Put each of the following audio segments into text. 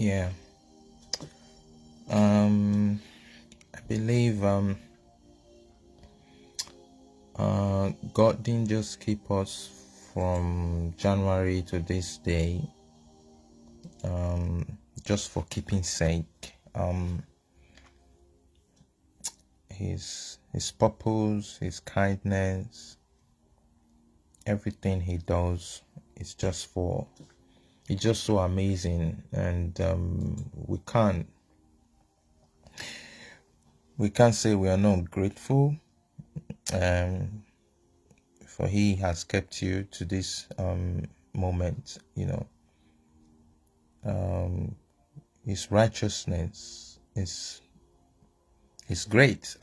Yeah. I believe God didn't just keep us from January to this day just for keeping sake. His purpose, his kindness, everything he does is just for it's just so amazing, and we can't say we are not grateful for he has kept you to this moment. His righteousness is great.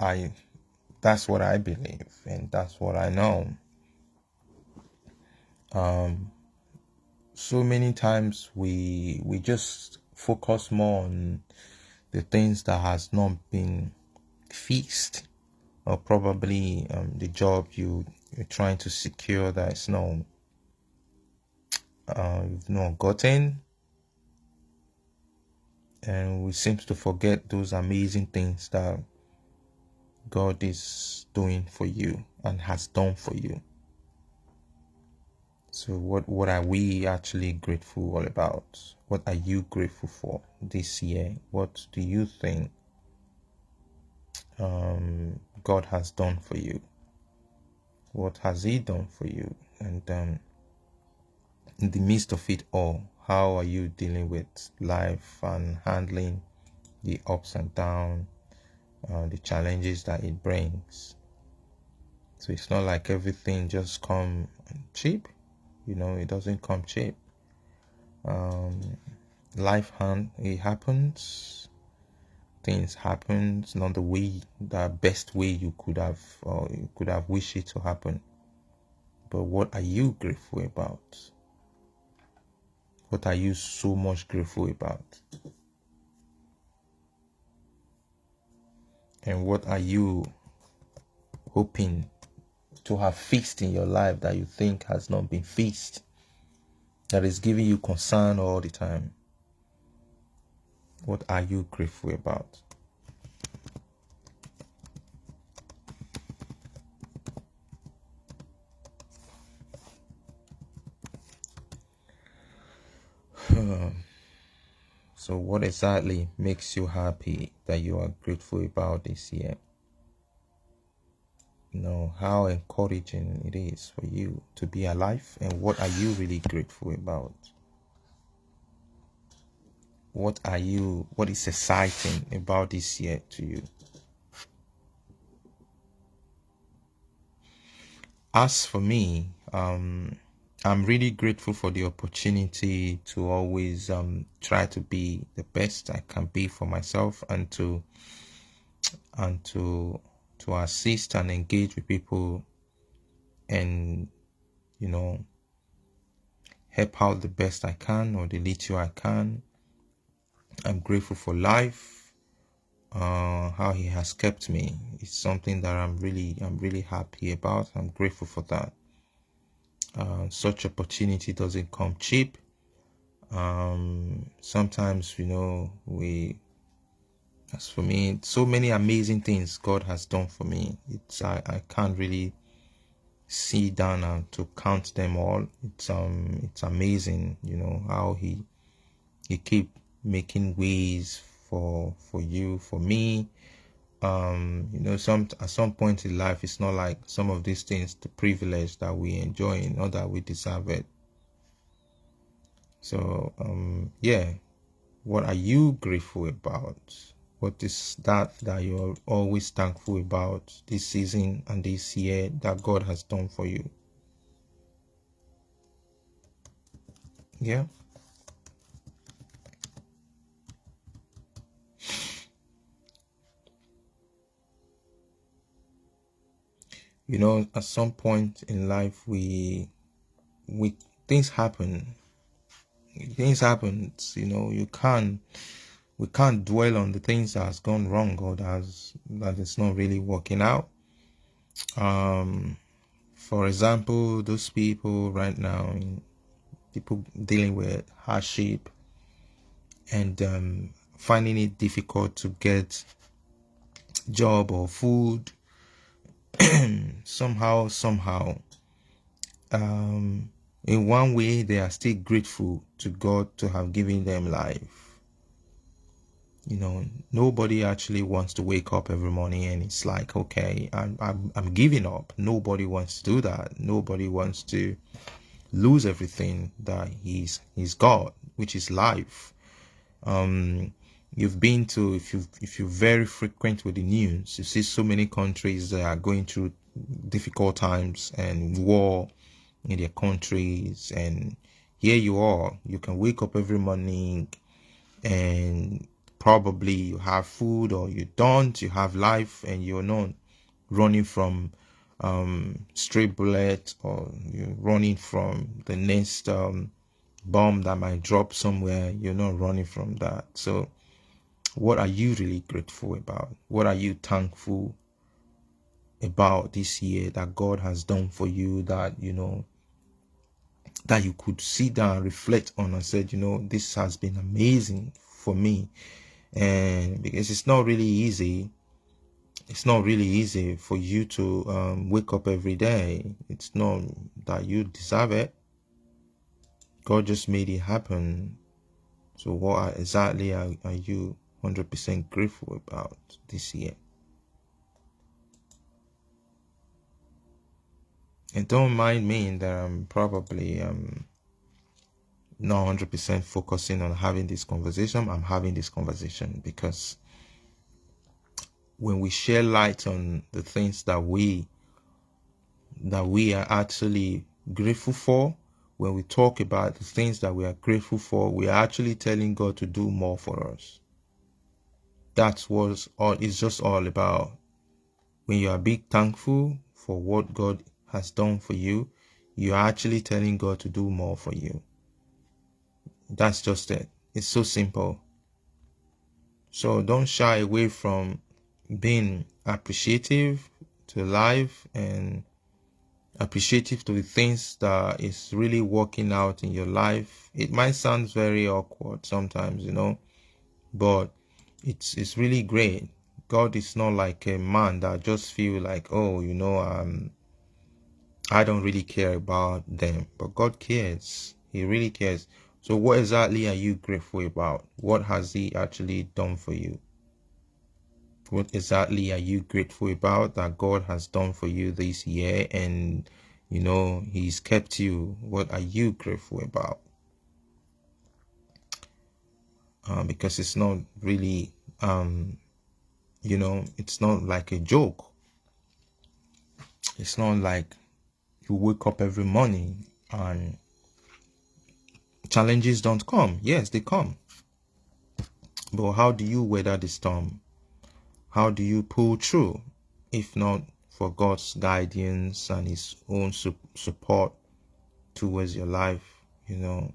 That's what I believe, and that's what I know. So many times we just focus more on the things that has not been fixed, or probably the job you're trying to secure that is you've not gotten, and we seem to forget those amazing things that God is doing for you and has done for you. So what are we actually grateful all about? What are you grateful for this year? What do you think God has done for you? What has he done for you? And in the midst of it all, how are you dealing with life and handling the ups and downs, the challenges that it brings? So it's not like everything just come cheap. It doesn't come cheap. It happens. Things happen. It's not the best way you could have wished it to happen. But what are you grateful about? What are you so much grateful about? And what are you hoping to have fixed in your life that you think has not been fixed, that is giving you concern all the time? What are you grateful about? So what exactly makes you happy that you are grateful about this year? How encouraging it is for you to be alive, and what are you really grateful about? What is exciting about this year to you? As for me, I'm really grateful for the opportunity to always try to be the best I can be for myself, and to assist and engage with people, and help out the best I can, or the little I can. I'm grateful for life, how he has kept me. It's something that I'm really happy about. I'm grateful for that. Such opportunity doesn't come cheap. Sometimes as for me, so many amazing things God has done for me. I can't really sit down and to count them all. It's amazing, how he keep making ways for you, for me. At some point in life, it's not like some of these things, the privilege that we enjoy, not that we deserve it. So yeah, what are you grateful about? What is that you're always thankful about this season and this year that God has done for you? Yeah. At some point in life, we things happen. Things happen. We can't dwell on the things that has gone wrong, or that is not really working out. For example, those people right now, people dealing with hardship and finding it difficult to get job or food, somehow, in one way, they are still grateful to God to have given them life. You know, nobody actually wants to wake up every morning and it's like, okay, I'm giving up. Nobody wants to do that. Nobody wants to lose everything that he's got, which is life. You've been to, if you're very frequent with the news, you see so many countries that are going through difficult times and war in their countries, and here you are, you can wake up every morning and probably you have food, or you don't, you have life, and you're not running from stray bullet, or you're running from the next bomb that might drop somewhere. You're not running from that. So what are you really grateful about? What are you thankful about this year that God has done for you, that you know, that you could sit down and reflect on and said, you know, this has been amazing for me? And because it's not really easy for you to wake up every day. It's not that you deserve it. God just made it happen. So what exactly are you 100% grateful about this year? And don't mind me that I'm probably not 100% focusing on having this conversation. I'm having this conversation because when we share light on the things that we are actually grateful for, when we talk about the things that we are grateful for, we are actually telling God to do more for us. That's what it's just all about. When you are big thankful for what God has done for you, you are actually telling God to do more for you. That's just it. It's so simple. So don't shy away from being appreciative to life and appreciative to the things that is really working out in your life. It might sound very awkward sometimes, you know, but it's really great. God is not like a man that just feel like, oh, you know, I don't really care about them, but God cares. He really cares. So what exactly are you grateful about? What has he actually done for you? What exactly are you grateful about that God has done for you this year? And you know, he's kept you. What are you grateful about? Because it's not really you know, it's not like a joke. It's not like you wake up every morning and challenges don't come. Yes, they come. But how do you weather the storm? How do you pull through? If not for God's guidance and his own support towards your life, you know,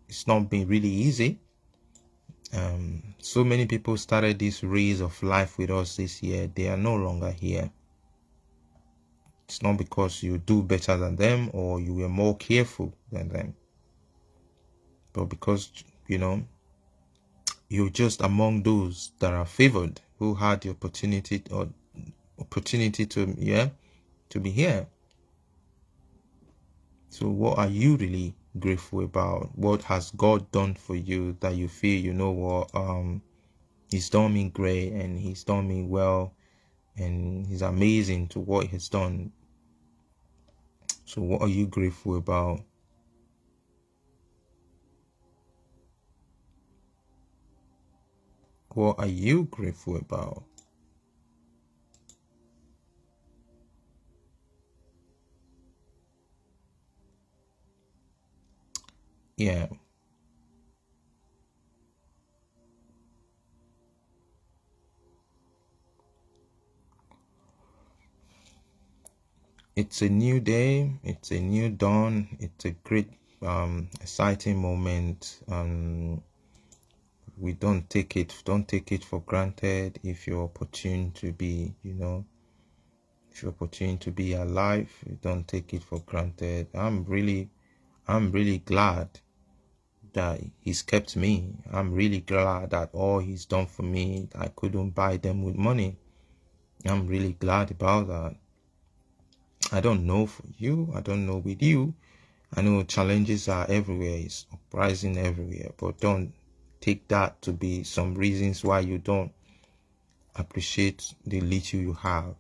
it's not been really easy. So many people started this race of life with us this year. They are no longer here. It's not because you do better than them or you were more careful than them, but because, you know, you're just among those that are favored, who had the opportunity to be here. So what are you really grateful about? What has God done for you that you feel, you know what, he's done me great and he's done me well and he's amazing to what he's done. So what are you grateful about? What are you grateful about? Yeah. It's a new day, it's a new dawn, it's a great exciting moment. We don't take it for granted. If you're opportune to be, you know, if you're opportune to be alive, you don't take it for granted. I'm really glad that he's kept me. I'm really glad that all he's done for me, I couldn't buy them with money. I'm really glad about that. I don't know for you, I don't know with you. I know challenges are everywhere, it's uprising everywhere, but don't take that to be some reasons why you don't appreciate the little you have.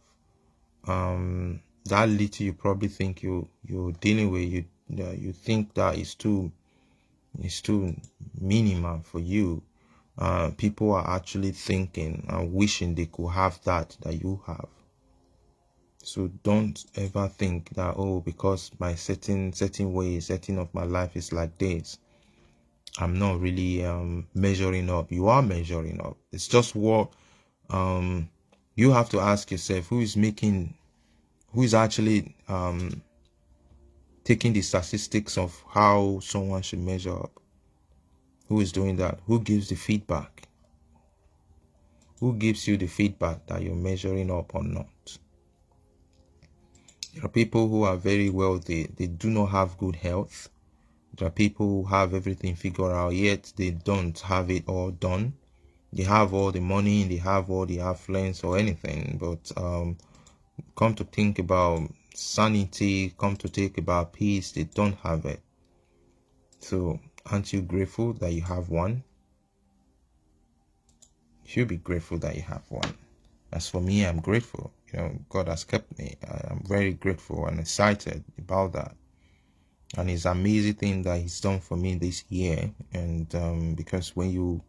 That little you probably think you're dealing with, you think that is too minimal for you. People are actually thinking and wishing they could have that you have. So don't ever think that, oh, because my certain way, setting of my life is like this, I'm not really measuring up. You are measuring up. It's just what you have to ask yourself, who is actually taking the statistics of how someone should measure up. Who is doing that? Who gives the feedback? Who gives you the feedback that you're measuring up or not? There are people who are very wealthy. They do not have good health. There are people who have everything figured out, yet they don't have it all done. They have all the money, they have all the affluence or anything, but come to think about sanity, come to think about peace, they don't have it. So aren't you grateful that you have one? You should be grateful that you have one. As for me, I'm grateful. God has kept me. I'm very grateful and excited about that. And it's an amazing thing that he's done for me this year. And because when you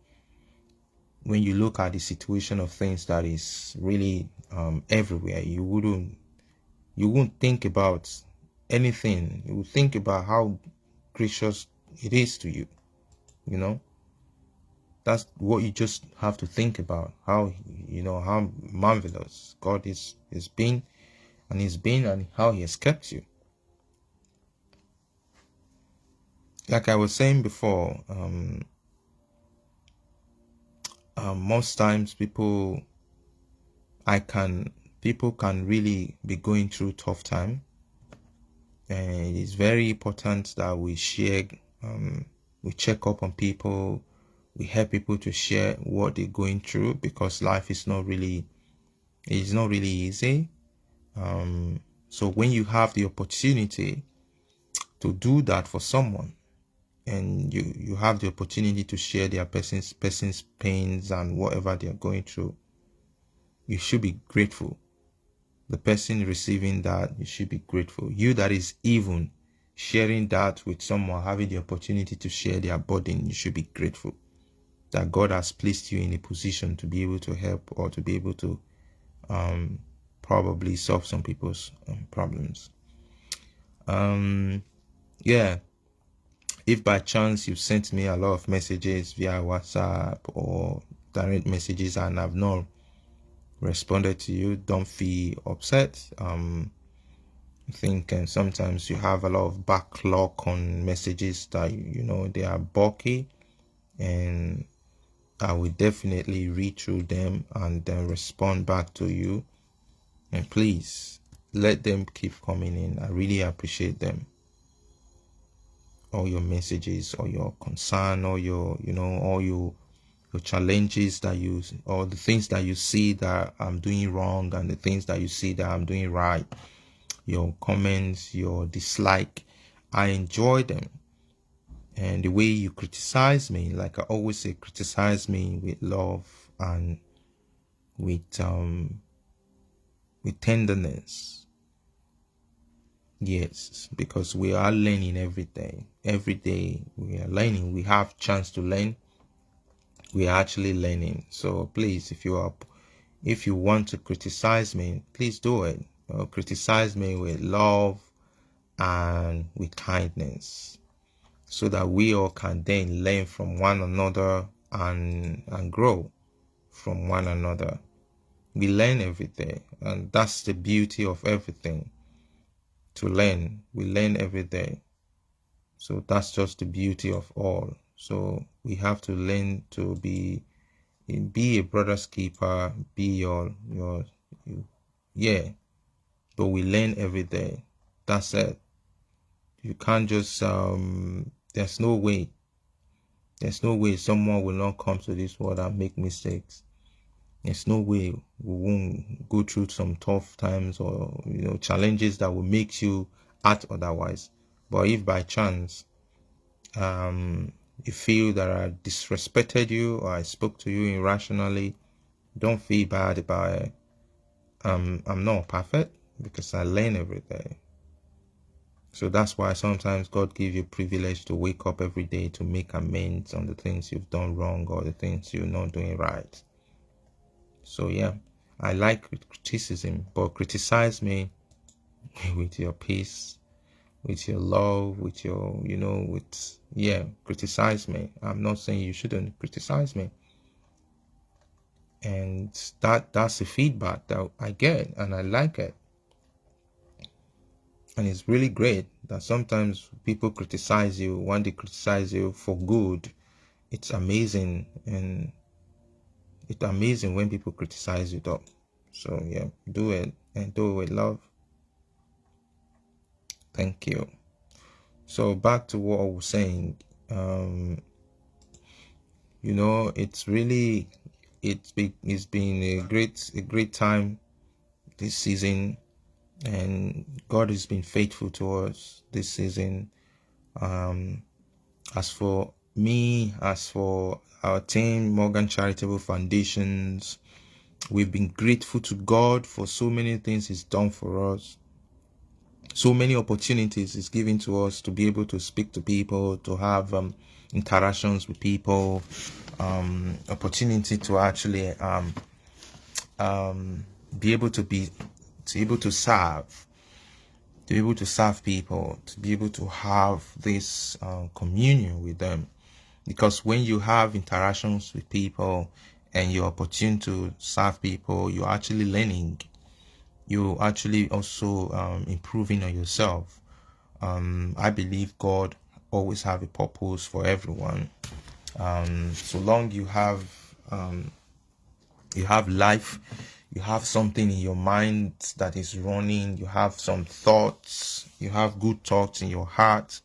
look at the situation of things that is really everywhere, you won't think about anything. You would think about how gracious it is to you. That's what you just have to think about. How how marvelous God is been, and he's been, and how he has kept you. Like I was saying before, most times people can really be going through tough time, and it's very important that we share, we check up on people, we help people to share what they're going through, because life is not really easy. So when you have the opportunity to do that for someone, and you have the opportunity to share their person's pains and whatever they're going through, you should be grateful. The person receiving that, you should be grateful. You that is even sharing that with someone, having the opportunity to share their burden, you should be grateful that God has placed you in a position to be able to help, or to be able to probably solve some people's problems. Yeah, if by chance you've sent me a lot of messages via WhatsApp or direct messages and I've not responded to you, don't feel upset. I think sometimes you have a lot of backlog on messages that they are bulky, and I will definitely read through them and then respond back to you. And please let them keep coming in. I really appreciate them. All your messages, or your concern, or your all your challenges that or the things that you see that I'm doing wrong, and the things that you see that I'm doing right, your comments, your dislike, I enjoy them. And the way you criticize me, like I always say, criticize me with love and with tenderness. Yes, because we are learning every day. Every day we are learning. We have chance to learn. We are actually learning. So please, if you want to criticize me, please do it. Criticize me with love and with kindness, so that we all can then learn from one another and grow from one another. We learn every day, and that's the beauty of everything. To learn, we learn every day. So that's just the beauty of all. So we have to learn to be a brother's keeper, be your yeah. But we learn every day. That's it. You can't just there's no way There's no way someone will not come to this world and make mistakes. There's no way we won't go through some tough times or challenges that will make you act otherwise. But if by chance you feel that I disrespected you or I spoke to you irrationally, don't feel bad about it. I'm not perfect because I learn every day. So that's why sometimes God gives you privilege to wake up every day to make amends on the things you've done wrong or the things you're not doing right. So yeah, I like criticism, but criticize me with your peace, with your love, with your, criticize me. I'm not saying you shouldn't criticize me. And that's the feedback that I get, and I like it. And it's really great that sometimes people criticize you. When they criticize you for good, it's amazing. And it's amazing when people criticize you though. So yeah, do it, and do it with love. Thank you. So back to what I was saying. It's really, it's been a great time this season, and God has been faithful to us this season. As for me, as for our team, Morgan Charitable Foundations, we've been grateful to God for so many things He's done for us. So many opportunities He's given to us to be able to speak to people, to have interactions with people, opportunity to actually be able to serve. To be able to serve people, to be able to have this communion with them. Because when you have interactions with people and you're opportune to serve people, you're actually learning. You're actually also improving on yourself. I believe God always have a purpose for everyone. So long you have life, you have something in your mind that is running, you have some thoughts, you have good thoughts in your heart,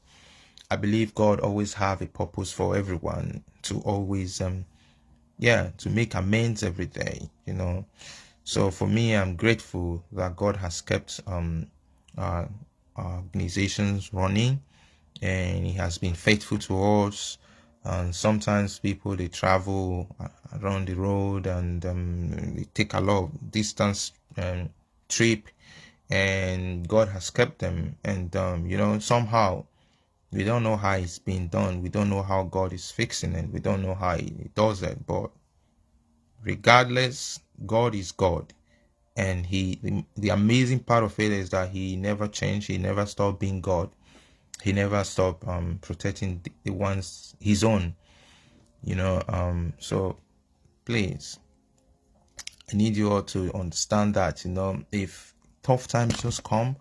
I believe God always have a purpose for everyone to always to make amends every day, So for me, I'm grateful that God has kept our organizations running, and He has been faithful to us. And sometimes people, they travel around the road, and they take a lot of distance trip, and God has kept them. And somehow we don't know how it's been done. We don't know how God is fixing it. We don't know how He does it. But regardless, God is God. And the amazing part of it is that He never changed. He never stopped being God. He never stopped protecting the ones, His own. So please, I need you all to understand that, if tough times just come,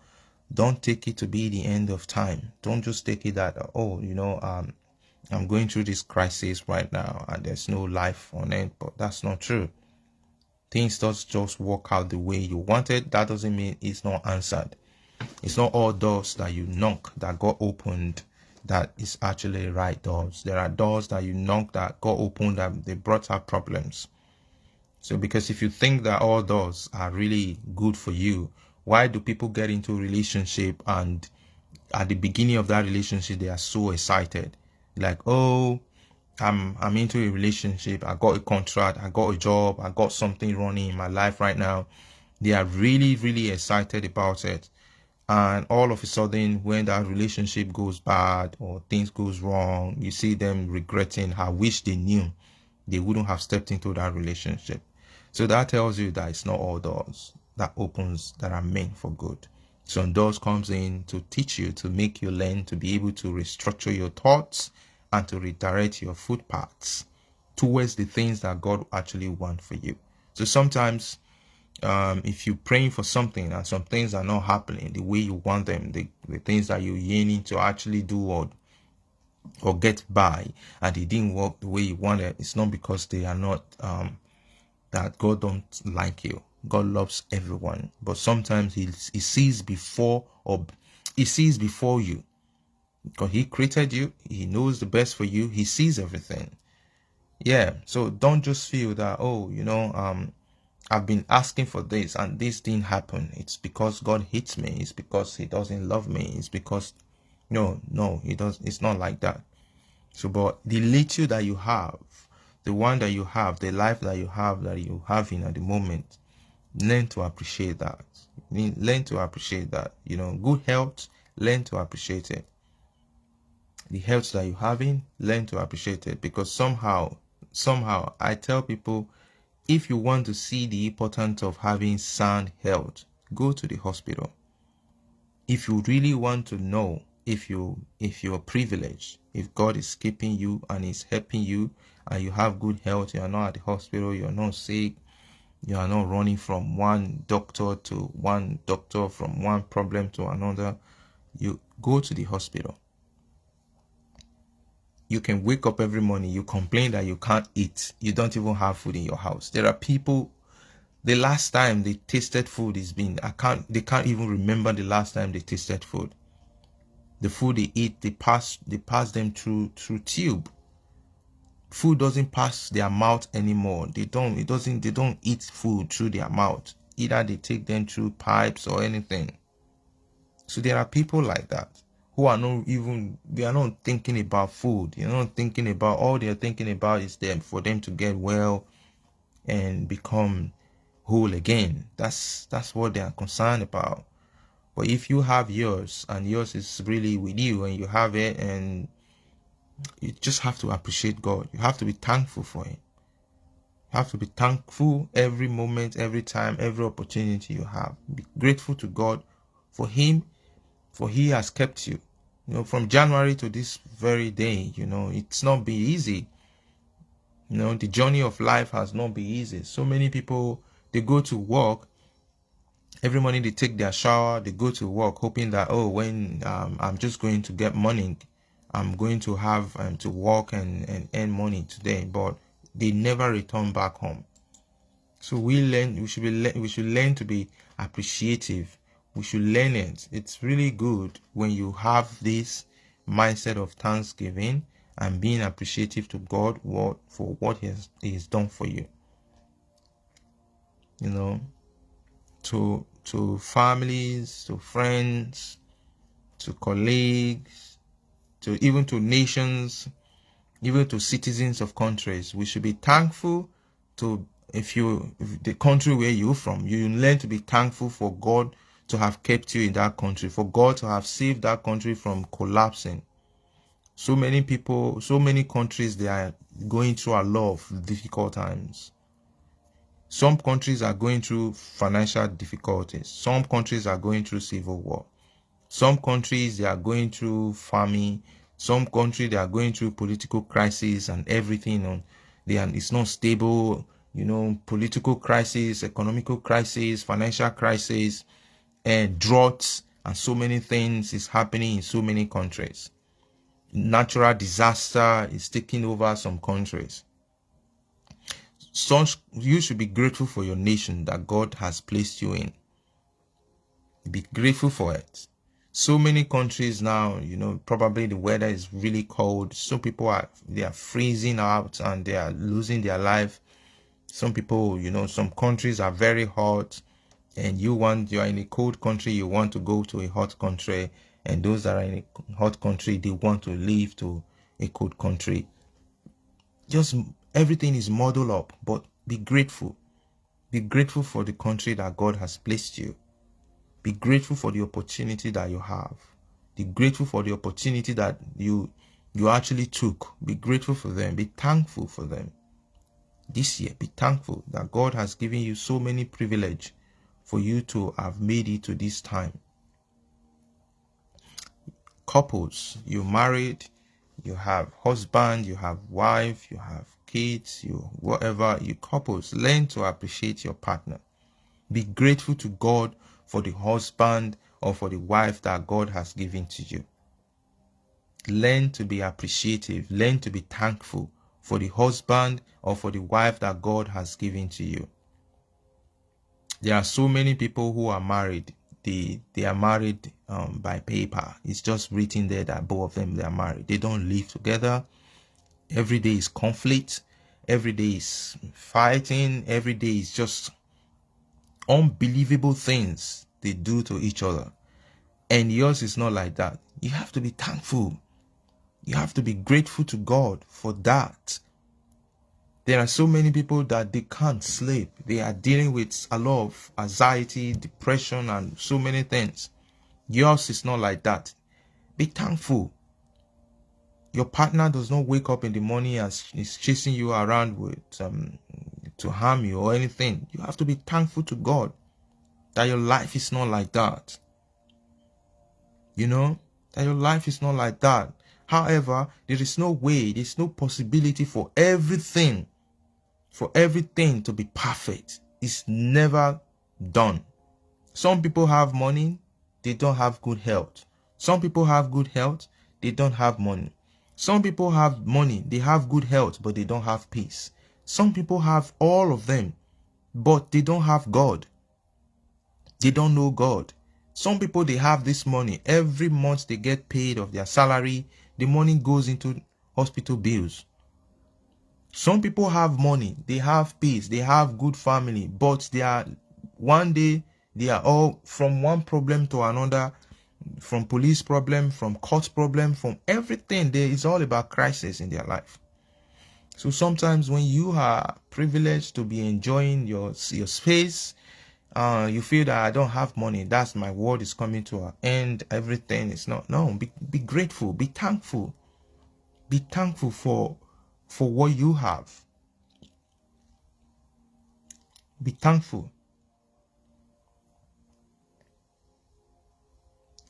don't take it to be the end of time. Don't just take it that, I'm going through this crisis right now and there's no life on it. But that's not true. Things don't just work out the way you wanted. That doesn't mean it's not answered. It's not all doors that you knock that got opened that is actually right doors. There are doors that you knock that got opened that they brought out problems. So because if you think that all doors are really good for you, why do people get into a relationship and at the beginning of that relationship they are so excited, like, oh, I'm into a relationship, I got a contract, I got a job, I got something running in my life right now. They are really, really excited about it. And all of a sudden, when that relationship goes bad or things goes wrong, you see them regretting, I wish they knew they wouldn't have stepped into that relationship. So that tells you that it's not all doors that opens that are meant for good. Some doors comes in to teach you, to make you learn, to be able to restructure your thoughts and to redirect your footpaths towards the things that God actually wants for you. So sometimes if you're praying for something and some things are not happening the way you want them, the things that you're yearning to actually do or get by, and it didn't work the way you wanted, it's not because they are not that God don't like you. God loves everyone, but sometimes he sees before you. because he created you. He knows the best for you. He sees everything. Yeah. So don't just feel that, oh, I've been asking for this and this didn't happen. It's because God hates me. It's because he doesn't love me. It's because no, he does. It's not like that. So, but the little that you have, the one that you have, the life that you have in at the moment, learn to appreciate that. Learn to appreciate that. Good health, learn to appreciate it. The health that you have learn to appreciate it, because somehow I tell people, if you want to see the importance of having sound health, go to the hospital. If you really want to know if you're privileged, if God is keeping you and is helping you and you have good health, you are not at the hospital, you are not sick, you are not running from one doctor to one doctor, from one problem to another, you go to the hospital. You can wake up every morning, you complain that you can't eat, you don't even have food in your house. There are people, the last time they tasted food is been, they can't even remember the last time they tasted food. The food they eat, they pass them through tube. Food doesn't pass their mouth anymore. They don't eat food through their mouth. Either they take them through pipes or anything. So there are people like that who are they are not thinking about food. They're not thinking about, all they're thinking about is for them to get well and become whole again. That's what they are concerned about. But if you have yours and yours is really with you and you have it, and you just have to appreciate God. You have to be thankful for it. You have to be thankful every moment, every time, every opportunity you have. Be grateful to God for Him, for He has kept you. From January to this very day, it's not been easy. The journey of life has not been easy. So many people, they go to work. Every morning they take their shower, they go to work hoping that, oh, when I'm just going to get money, I'm going to have to work and earn money today, but they never return back home. So we should learn to be appreciative. We should learn it. It's really good when you have this mindset of thanksgiving and being appreciative to God for what He has done for you. To families, to friends, to colleagues, even to nations, even to citizens of countries. We should be thankful to, if the country where you're from, you learn to be thankful for God to have kept you in that country, for God to have saved that country from collapsing. So many people, so many countries, they are going through a lot of difficult times. Some countries are going through financial difficulties. Some countries are going through civil war. Some countries, they are going through famine. Some countries, they are going through political crisis and everything. It's not stable, political crisis, economical crisis, financial crisis, and droughts, and so many things is happening in so many countries. Natural disaster is taking over some countries. You should be grateful for your nation that God has placed you in. Be grateful for it. So many countries now, probably the weather is really cold. Some people are freezing out and they are losing their life. Some people, some countries are very hot, and you are in a cold country, you want to go to a hot country, and those that are in a hot country, they want to leave to a cold country. Just everything is muddled up, but be grateful. Be grateful for the country that God has placed you. Be grateful for the opportunity that you have. Be grateful for the opportunity that you actually took. Be grateful for them. Be thankful for them. This year, be thankful that God has given you so many privileges for you to have made it to this time. Couples, you're married, you have husband, you have wife, you have kids, you couples, learn to appreciate your partner. Be grateful to God for the husband or for the wife that God has given to you. Learn to be appreciative. Learn to be thankful for the husband or for the wife that God has given to you. There are so many people who are married. they are married by paper. It's just written there that both of them, they are married. They don't live together. Every day is conflict. Every day is fighting. Every day is just unbelievable things they do to each other. And yours is not like that. You have to be thankful. You have to be grateful to God for that. There are so many people that they can't sleep. They are dealing with a lot of anxiety, depression, and so many things. Yours is not like that. Be thankful. Your partner does not wake up in the morning and is chasing you around with to harm you or anything. You have to be thankful to God that your life is not like that. You know, that your life is not like that. However, there is no way, there's no possibility for everything to be perfect. It's never done. Some people have money, they don't have good health. Some people have good health, they don't have money. Some people have money, they have good health, but they don't have peace. Some people have all of them, but they don't have God. They don't know God. Some people, they have this money. Every month they get paid of their salary. The money goes into hospital bills. Some people have money. They have peace. They have good family. But they are, one day, they are all from one problem to another. From police problem, from court problem, from everything. There is all about crisis in their life. So sometimes when you are privileged to be enjoying your space, you feel that I don't have money, that's my world is coming to an end, everything is not. No, be grateful, be thankful for what you have. Be thankful.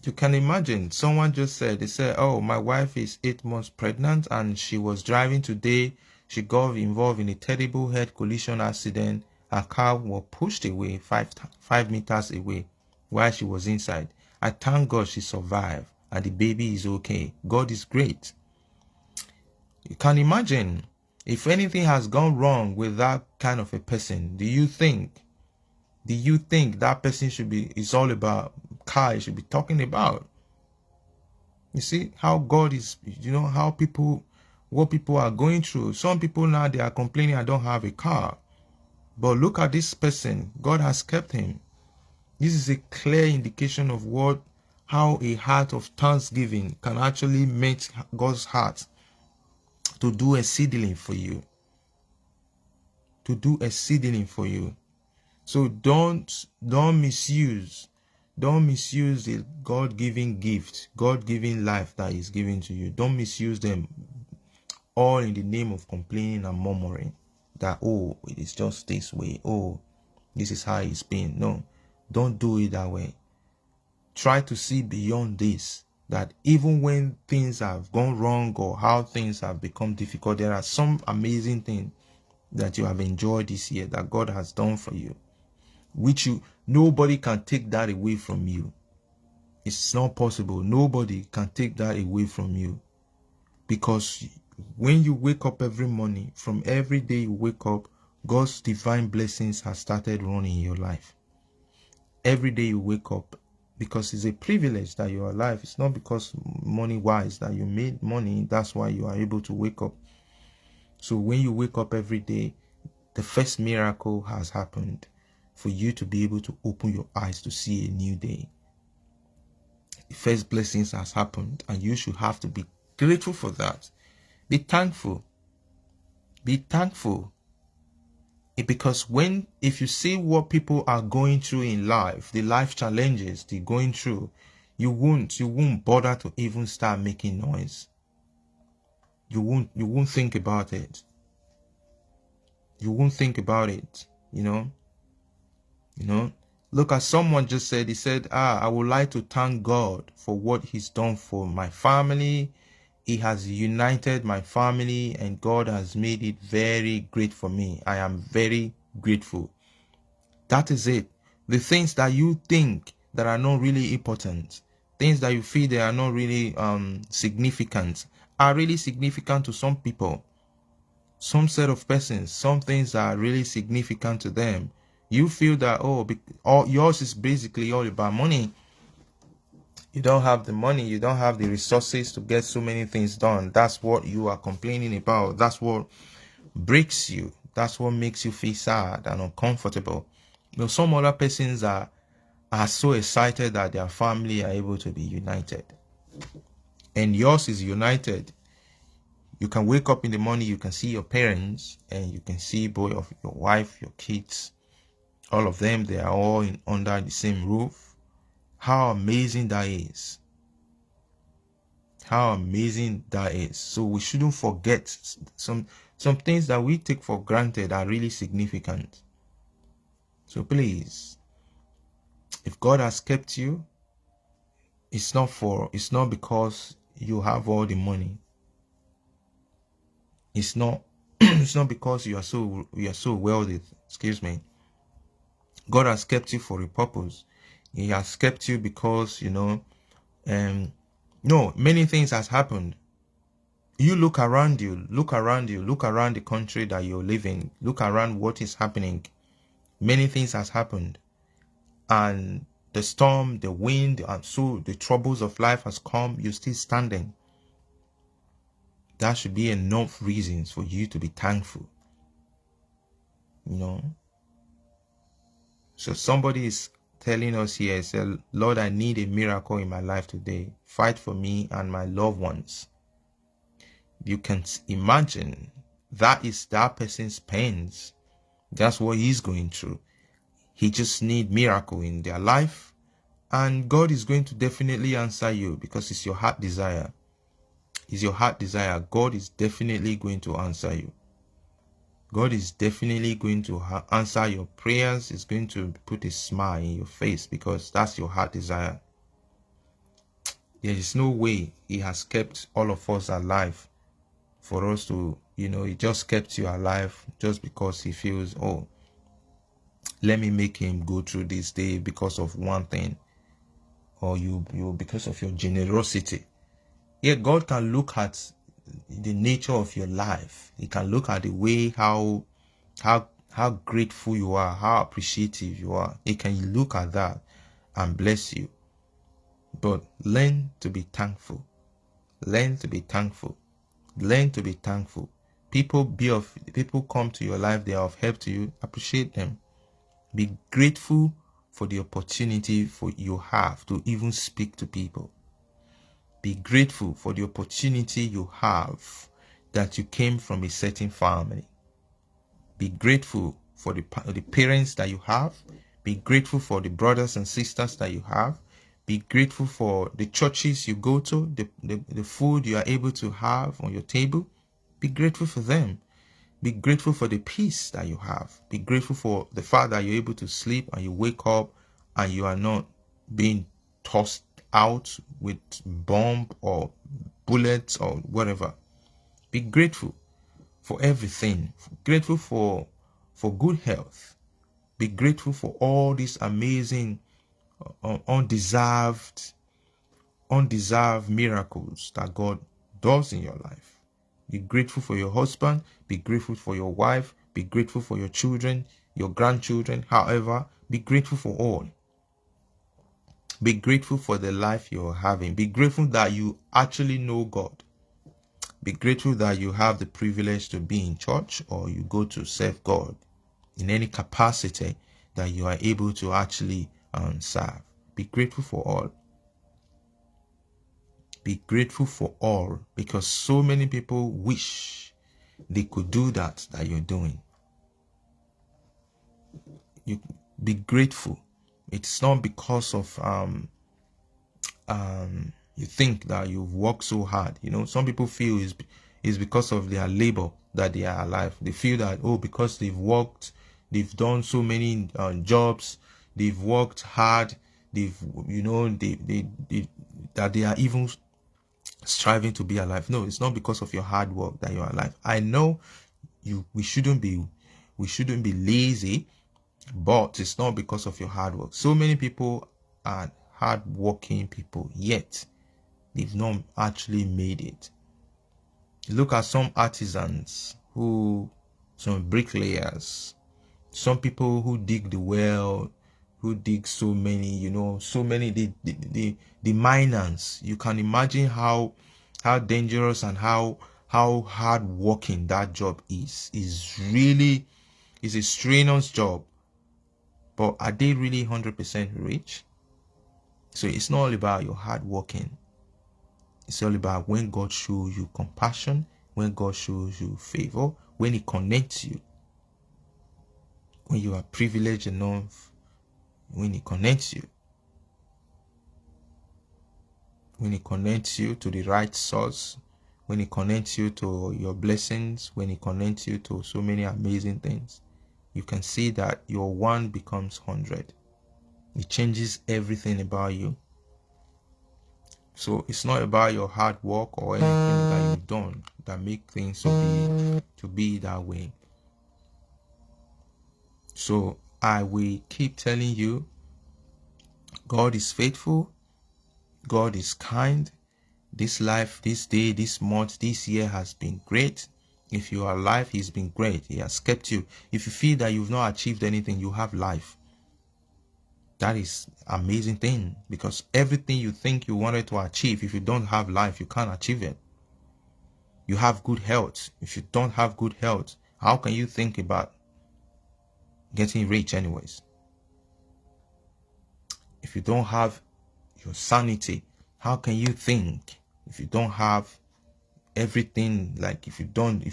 You can imagine, someone just said, they said, oh, my wife is 8 months pregnant and she was driving today. She got involved in a terrible head collision accident. Her car was pushed away 5 meters away while she was inside. I thank God she survived and the baby is okay. God is great. You can imagine, if anything has gone wrong with that kind of a person, do you think that person should be, it's all about car, it should be talking about? You see how God is, you know, how people, what people are going through. Some people now, they are complaining, I don't have a car. But look at this person, God has kept him. This is a clear indication of how a heart of thanksgiving can actually make God's heart to do exceedingly for you. To do exceedingly for you. So don't misuse the God-given gift, God-given life that is given to you. Don't misuse them all in the name of complaining and murmuring that, oh, it is just this way, oh, this is how it's been. No, don't do it that way. Try to see beyond this, that even when things have gone wrong or how things have become difficult, there are some amazing things that you have enjoyed this year that God has done for you, which nobody can take that away from you. It's not possible. Nobody can take that away from you, because when you wake up every morning, from every day you wake up, God's divine blessings have started running in your life. Every day you wake up, because it's a privilege that you're alive. It's not because money-wise that you made money, that's why you are able to wake up. So when you wake up every day, the first miracle has happened for you to be able to open your eyes to see a new day. The first blessings has happened, and you should have to be grateful for that. Be thankful. Be thankful. Because if you see what people are going through in life, the life challenges they're going through, you won't bother to even start making noise. You won't think about it. You won't think about it, you know. Look at someone just said, he said, I would like to thank God for what he's done for my family. He has united my family and God has made it very great for me. I am very grateful. That is it. The things that you think that are not really important, things that you feel they are not really significant, are really significant to some people. Some set of persons, some things that are really significant to them. You feel that, oh, all yours is basically all about money. You don't have the money, you don't have the resources to get so many things done. That's what you are complaining about. That's what breaks you. That's what makes you feel sad and uncomfortable. Some other persons are so excited that their family are able to be united. And yours is united. You can wake up in the morning, you can see your parents, and you can see both of your wife, your kids, all of them, they are all under the same roof. How amazing that is. How amazing that is. So we shouldn't forget some things that we take for granted are really significant. So please, if God has kept you, it's not because you have all the money. It's not it's not because you are so wealthy. Excuse me. God has kept you for a purpose. He has kept you because, many things has happened. You look around you, look around the country that you're living, look around what is happening. Many things has happened. And the storm, the wind, and so the troubles of life has come, you're still standing. That should be enough reasons for you to be thankful. So somebody is telling us here, say, Lord, I need a miracle in my life today. Fight for me and my loved ones. You can imagine that is that person's pains. That's what he's going through. He just need miracle in their life. And God is going to definitely answer you because it's your heart desire. It's your heart desire. God is definitely going to answer you. God is definitely going to answer your prayers. He's going to put a smile in your face because that's your heart desire. There is no way He has kept all of us alive for us to, He just kept you alive just because He feels, oh, let me make him go through this day because of one thing, or you because of your generosity. Yeah, God can look at the nature of your life. He can look at the way how grateful you are, how appreciative you are. He can look at that and bless you. But learn to be thankful. Learn to be thankful. Learn to be thankful. People come to your life, they are of help to you. Appreciate them. Be grateful for the opportunity you have to even speak to people. Be grateful for the opportunity you have that you came from a certain family. Be grateful for the parents that you have. Be grateful for the brothers and sisters that you have. Be grateful for the churches you go to, the food you are able to have on your table. Be grateful for them. Be grateful for the peace that you have. Be grateful for the fact that you're able to sleep and you wake up and you are not being tossed out with bomb or bullets or whatever. Be grateful for everything. Grateful for good health. Be grateful for all these amazing, undeserved miracles that God does in your life. Be grateful for your husband. Be grateful for your wife. Be grateful for your children, your grandchildren. However, be grateful for all. Be grateful for the life you're having. Be grateful that you actually know God. Be grateful that you have the privilege to be in church or you go to serve God in any capacity that you are able to actually serve. Be grateful for all. Be grateful for all, because so many people wish they could do that you're doing. You be grateful. It's not because of you think that you've worked so hard. Some people feel is because of their labor that they are alive. They feel that, oh, because they've worked, they've done so many jobs, they've worked hard, that they are even striving to be alive. No, it's not because of your hard work that you're alive. I know we shouldn't be lazy, but it's not because of your hard work. So many people are hard-working people, yet they've not actually made it. Look at some artisans some bricklayers. Some people who dig the well, who dig so many, so many, the miners. You can imagine how dangerous and how hard working that job is. Really is a strenuous job. But are they really 100% rich? So it's not all about your hard working. It's all about when God shows you compassion, when God shows you favor, when He connects you, when you are privileged enough, when He connects you, when He connects you to the right source, when He connects you to your blessings, when He connects you to so many amazing things, you can see that your 1 becomes 100. It changes everything about you. So it's not about your hard work or anything that you've done that make things to be that way. So I will keep telling you, God is faithful. God is kind. This life, this day, this month, this year has been great. If you are alive, He's been great. He has kept you. If you feel that you've not achieved anything, you have life. That is amazing thing, because everything you think you wanted to achieve, if you don't have life, you can't achieve it. You have good health. If you don't have good health, how can you think about getting rich anyways? If you don't have your sanity, how can you think? If you don't have everything, like if you don't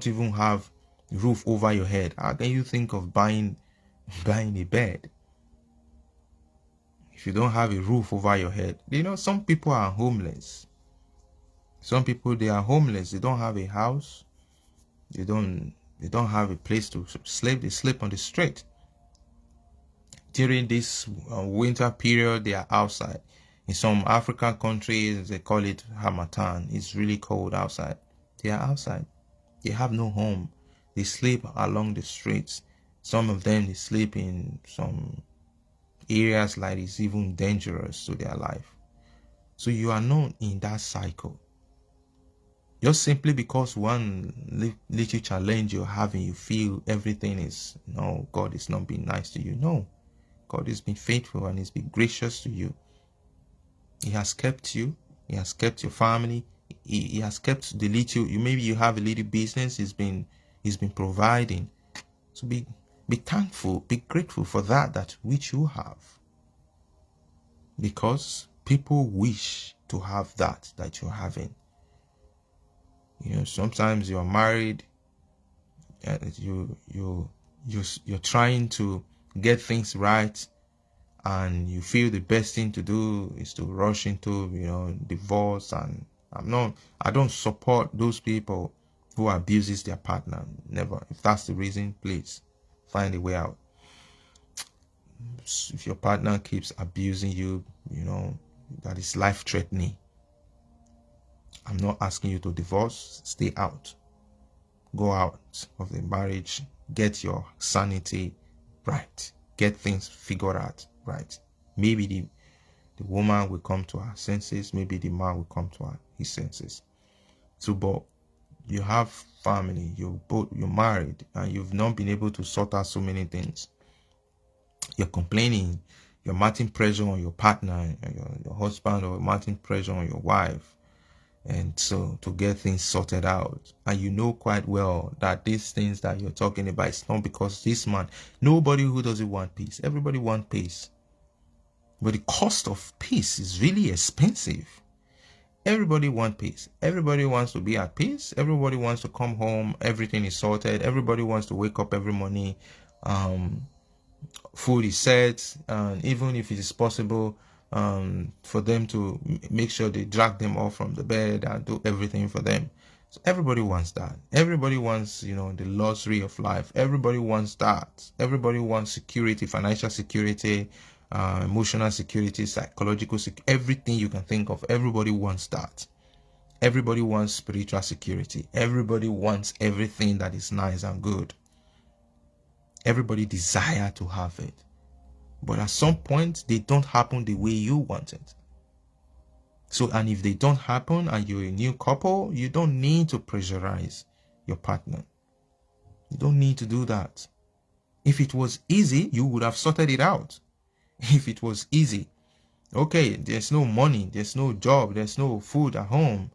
even have a roof over your head, how can you think of buying a bed? If you don't have a roof over your head, some people are homeless. Some people, they are homeless. They don't have a house. They don't have a place to sleep. They sleep on the street. During this winter period, they are outside. In some African countries, they call it Harmattan. It's really cold outside. They are outside. They have no home. They sleep along the streets. Some of them, they sleep in some areas like it's even dangerous to their life. So you are not in that cycle. Just simply because one little challenge you're having, you feel everything is, no, God is not being nice to you. No, God has been faithful and He's been gracious to you. He has kept you. He has kept your family. He has kept the little, maybe you have a little business. He's been providing. So be thankful, be grateful for that which you have. Because people wish to have that you're having. Sometimes you're married, you're trying to get things right, and you feel the best thing to do is to rush into divorce. And I don't support those people who abuses their partner. Never. If that's the reason, please find a way out. If your partner keeps abusing you, that is life-threatening. I'm not asking you to divorce. Stay out. Go out of the marriage. Get your sanity right. Get things figured out right. Maybe the woman will come to her senses. Maybe the man will come to his senses. So, but you have family. You're married, and you've not been able to sort out so many things. You're complaining. You're mounting pressure on your partner, your husband, or mounting pressure on your wife. And so to get things sorted out, and you know quite well that these things that you're talking about, it's not because this man, nobody who doesn't want peace, everybody wants peace, but the cost of peace is really expensive. Everybody wants peace. Everybody wants to be at peace. Everybody wants to come home, everything is sorted. Everybody wants to wake up every morning, food is set, and even if it is possible, for them to make sure they drag them off from the bed and do everything for them. So everybody wants that. Everybody wants, the luxury of life. Everybody wants that. Everybody wants security, financial security, emotional security, psychological security, everything you can think of. Everybody wants that. Everybody wants spiritual security. Everybody wants everything that is nice and good. Everybody desire to have it. But at some point, they don't happen the way you want it. So, and if they don't happen and you're a new couple, you don't need to pressurize your partner. You don't need to do that. If it was easy, you would have sorted it out. If it was easy, okay, there's no money, there's no job, there's no food at home,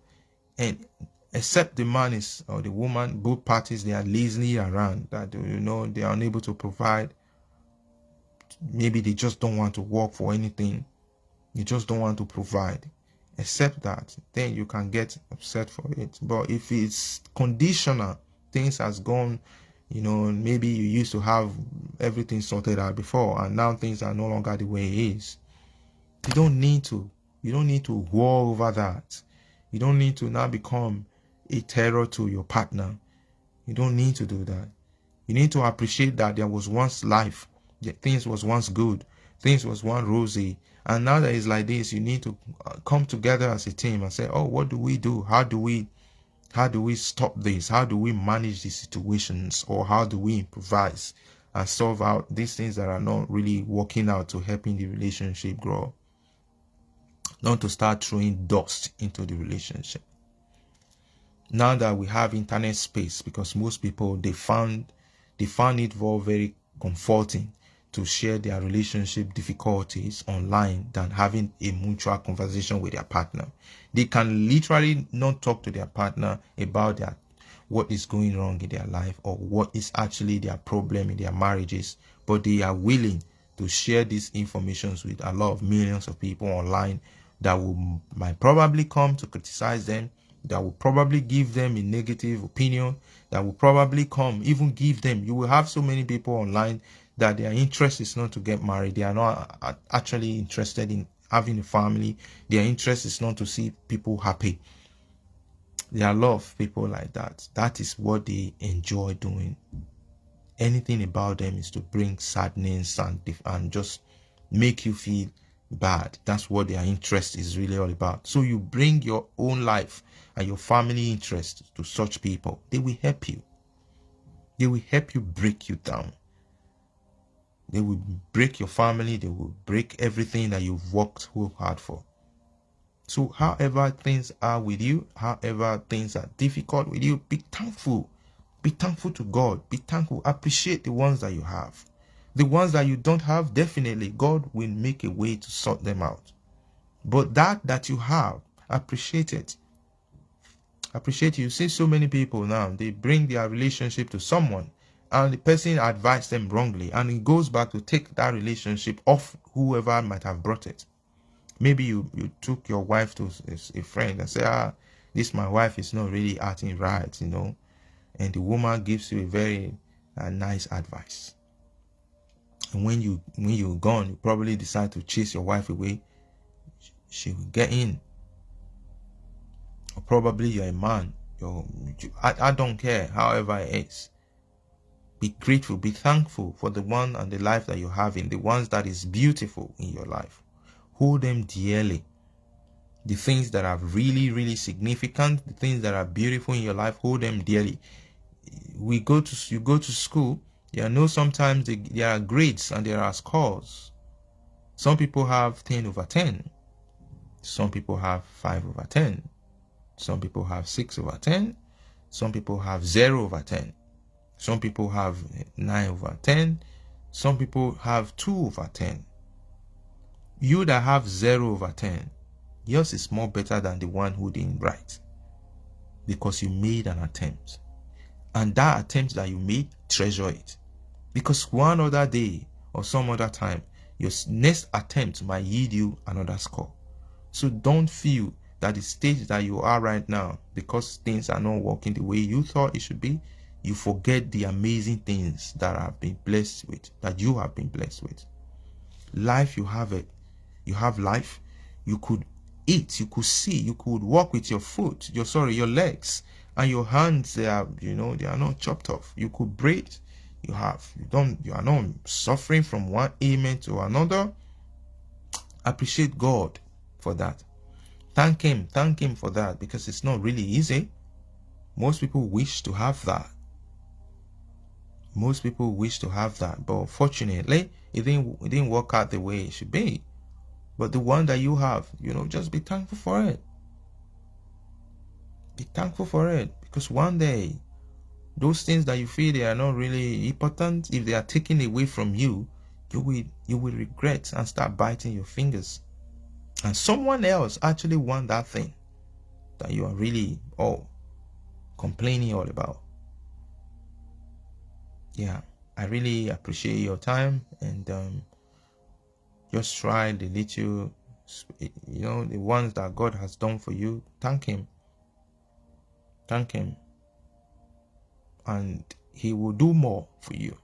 and except the man is or the woman, both parties, they are lazily around, that they are unable to provide. Maybe they just don't want to work for anything. You just don't want to provide. Except that, then you can get upset for it. But if it's conditional, things has gone, maybe you used to have everything sorted out before, and now things are no longer the way it is. You don't need to war over that. You don't need to now become a terror to your partner. You don't need to do that. You need to appreciate that there was once life. Things was once good. Things was once rosy. And now that it's like this, you need to come together as a team and say, oh, what do we do? How do we stop this? How do we manage these situations? Or how do we improvise and solve out these things that are not really working out to helping the relationship grow? Not to start throwing dust into the relationship. Now that we have internet space, because most people, they found it very comforting to share their relationship difficulties online than having a mutual conversation with their partner. They can literally not talk to their partner about what is going wrong in their life or what is actually their problem in their marriages, but they are willing to share these informations with a lot of millions of people online that might probably come to criticize them, that will probably give them a negative opinion, that will probably even give them. You will have so many people online that their interest is not to get married. They are not actually interested in having a family. Their interest is not to see people happy. There are a lot of people like that. That is what they enjoy doing. Anything about them is to bring sadness and just make you feel bad. That's what their interest is really all about. So you bring your own life and your family interest to such people. They will help you. They will help you break you down. They will break your family. They will break everything that you've worked so hard for. So however things are with you, however things are difficult with you, be thankful. Be thankful to God. Be thankful. Appreciate the ones that you have. The ones that you don't have, definitely God will make a way to sort them out. But that you have, appreciate it. Appreciate it. You see so many people now, they bring their relationship to someone and the person advised them wrongly, and it goes back to take that relationship off whoever might have brought it. Maybe you took your wife to a friend and say, this my wife is not really acting right, and the woman gives you a very nice advice. And when you're gone, you probably decide to chase your wife away. She will get in. Or probably you're a man. I don't care, however it is. Be grateful, be thankful for the one and the life that you're having, the ones that is beautiful in your life. Hold them dearly. The things that are really, really significant, the things that are beautiful in your life, hold them dearly. You go to school, sometimes there are grades and there are scores. Some people have 10 over 10. Some people have 5 over 10. Some people have 6 over 10. Some people have 0 over 10. Some people have 9 over 10. Some people have 2 over 10. You that have 0 over 10, yours is more better than the one who didn't write, because you made an attempt. And that attempt that you made, treasure it. Because one other day or some other time, your next attempt might yield you another score. So don't feel that the stage that you are right now, because things are not working the way you thought it should be, you forget the amazing things that have been blessed with, that you have been blessed with. Life, you have it. You have life. You could eat, you could see, you could walk with your foot, your legs, and your hands, they are not chopped off. You could breathe. You are not suffering from one ailment to another. Appreciate God for that. Thank him for that, because it's not really easy. Most people wish to have that. But unfortunately, it didn't work out the way it should be. But the one that you have, just be thankful for it. Be thankful for it, because one day Those things that you feel they are not really important, if they are taken away from you, you will regret and start biting your fingers. And someone else actually want that thing that you are really complaining all about. Yeah, I really appreciate your time, and just try the little, the ones that God has done for you. Thank him, and he will do more for you.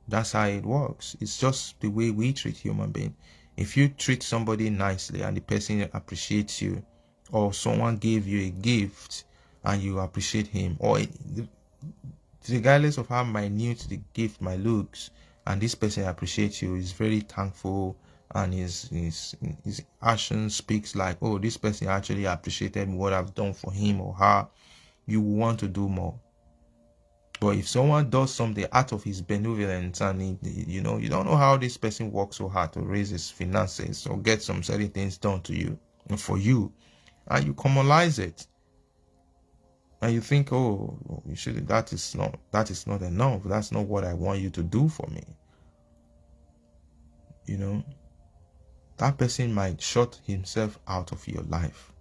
That's how it works. It's just the way we treat human beings. If you treat somebody nicely and the person appreciates you, or someone gave you a gift and you appreciate him, or regardless of how minute the gift might look, and this person appreciates you, is very thankful, and his action speaks like, oh, this person actually appreciated what I've done for him or her, you want to do more. But if someone does something out of his benevolence, and you don't know how this person works so hard to raise his finances or get some certain things done to you and for you, and you commonalize it, and you think, oh, you should, that is not enough. That's not what I want you to do for me. That person might shut himself out of your life.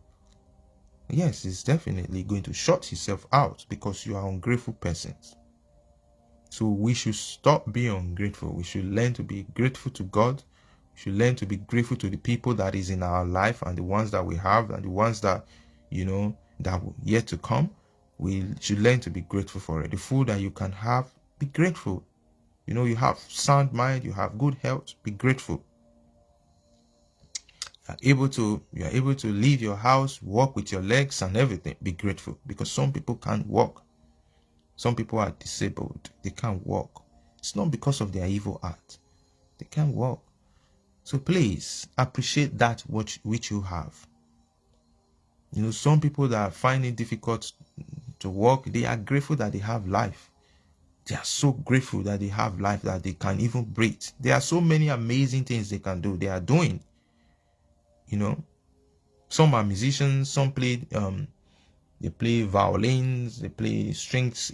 Yes, he's definitely going to shut himself out because you are ungrateful persons. So we should stop being ungrateful. We should learn to be grateful to God. We should learn to be grateful to the people that is in our life, and the ones that we have, and the ones that, that will yet to come. We should learn to be grateful for it. The food that you can have, be grateful. You have sound mind, you have good health, be grateful. You are able to leave your house, walk with your legs and everything, be grateful. Because some people can't walk. Some people are disabled. They can't walk. It's not because of their evil act. They can't walk. So please appreciate that which you have. Some people that find it difficult to walk, they are grateful that they have life. They are so grateful that they have life, that they can even breathe. There are so many amazing things they can do. They are doing. Some are musicians. Some play they play violins, they play strings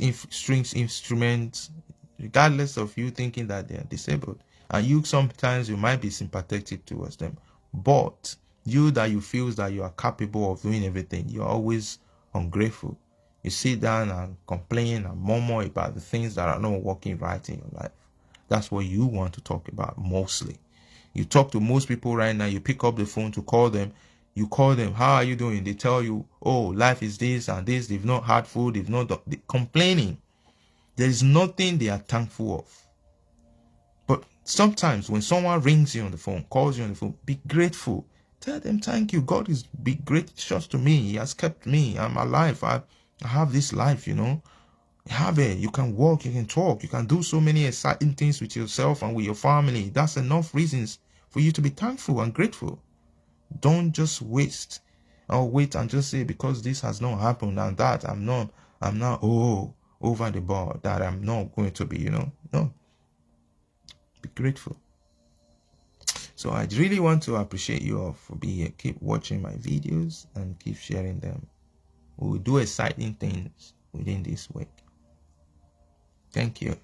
instruments, regardless of you thinking that they are disabled. And sometimes you might be sympathetic towards them, but you feel that you are capable of doing everything, you're always ungrateful. You sit down and complain and murmur about the things that are not working right in your life. That's what you want to talk about mostly. You talk to most people right now, you pick up the phone to call them. You call them, how are you doing? They tell you, oh, life is this and this. They've not had food. They've not complaining. There is nothing they are thankful of. But sometimes when someone rings you on the phone, calls you on the phone, be grateful. Tell them, thank you. God is be gracious to me. He has kept me. I'm alive. I have this life, You have it. You can walk. You can talk. You can do so many exciting things with yourself and with your family. That's enough reasons for you to be thankful and grateful. Don't just wait and just say, because this has not happened and that I'm not over the bar, that I'm not going to be, No, be grateful. So I really want to appreciate you all for being here. Keep watching my videos and keep sharing them. We will do exciting things within this week. Thank you.